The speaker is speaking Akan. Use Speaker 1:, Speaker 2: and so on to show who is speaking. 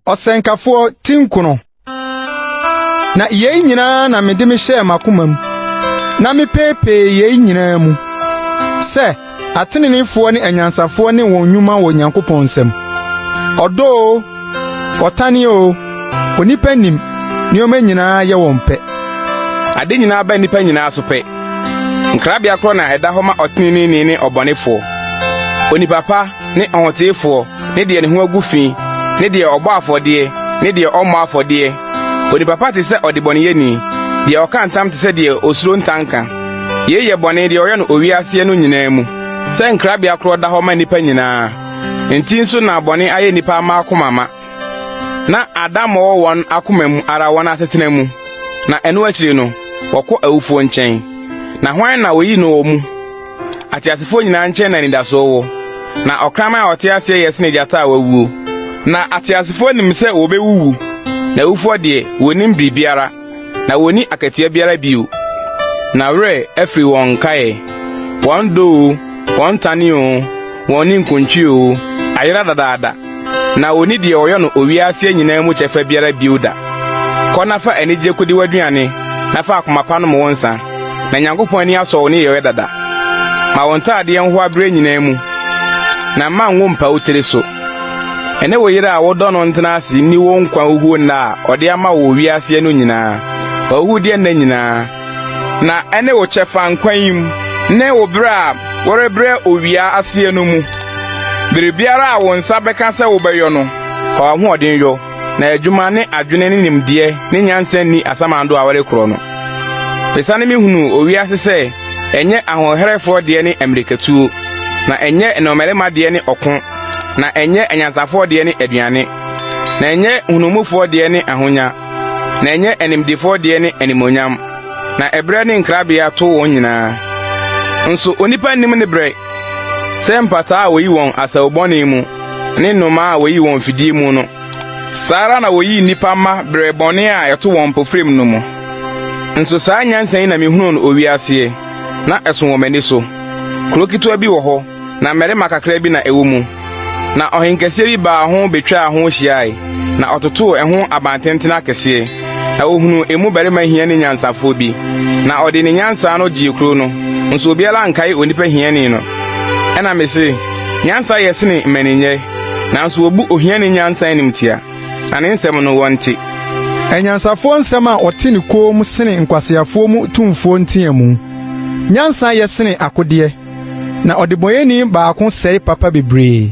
Speaker 1: Osenkafo tinkuno. Na ye nyina na mede me hye makomam. Na me pepe ye nyina mu. Se atenenefo ne anyansafo ne won nnwuma wo Nyankopɔn nsam. Odo otane o onipa nim ne o manyina ye won pe.
Speaker 2: Ade nyina ba nipa nyina so pe. Nkrabia kro na eda homa otenene ne obonefo. Onipa pa ne ohotefo ne de ne ho agufi ne de ogbo afode ne de omo afode. Onipa pa te se odebone yeni de okantam te se de osuro ntanka. Ye bone de oye no owiase no nyina mu. Se nkrabia kro da homa nipa nyina. Enti nso na bone aye nipa ma akomama. Na Adamo won akomam ara won asetena mu. Na eno akiri no wokọ awufo nchen. Na hwan na oyi no mu. Atiasefo nyina nchen na nidaso wo. Na okraman otiase yesne jata awuo. Na atiasefo nim se obewuwu. Na ufo de wonim bibiara. Na woni akatua biara biu. Na wre every won kae. Won do, won tani o, won nkuntwi o, ayira dadada. Na woni de oyo no owiase nyina mu chefa biara biuda. Kona fa enije kodi waduane, na fa akomapa no mo wonsa. Na Nyankopɔn ani aso ne yewe dada. Ma wonta de enho abre nyina mu. Na ma nwo mpa otere so. Ene wo yira wodo no ntena ase ni wo nkwa ohuo na ode ama wo wiase no nyina. Ohu de na nyina. Na ene wo chefa nkwanyim ne wo bra worebre owia ase no mu. Biribiara a wonsa beka se wo beyo no. Ka ho odin yo. Na adwuma ne adwene ne nimde ne nyansan ni asamando a wore kro no. Pesane mi hunu owiase se enye ahoherefo de ne amerikatuo na enye enomelema de ne okon na enye enyansafo de ne aduane na enye hunumufo de ne ahonya na enye enimdifo de ne animonyam na ebre ne nkrabia to won nyina nso onipa nim ne bre se mpata a woyi won asawbone mu ne noma a woyi won fidie mu no sara na woyi nipa ma bre bone a eto won pofrem no mu nso saa nyansan na mehunu no owiase na eso wo mani so krokito bi wo ho na mere makakra bi na ewo mu na ohenkese bi ba ho betwa ho hyiai na ototo eho abantentena kese na ohunu emu bere ma hia ne nyansafo bi na ode ne nyansa no gie kro no nso obiala nkai onipa hia ni no ena mese nyansa yesene maninye na nso obu ohia ne nyansa nimtia na ne nsem no wonti
Speaker 1: Enyansafo nsem a ote ne kom sene nkwaseafo mu tumfo ntia mu. Nyansa yesene akode na odeboyeni baako sei papa bebree.